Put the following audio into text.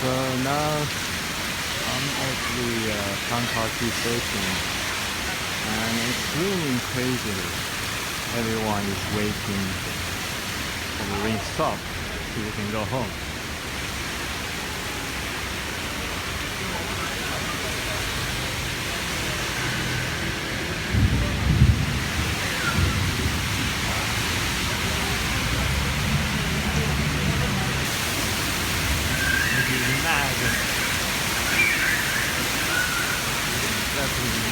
So now I'm at the Kankakee station and it's raining crazily. Everyone is waiting for the rain to stop so we can go home. This is mad. That's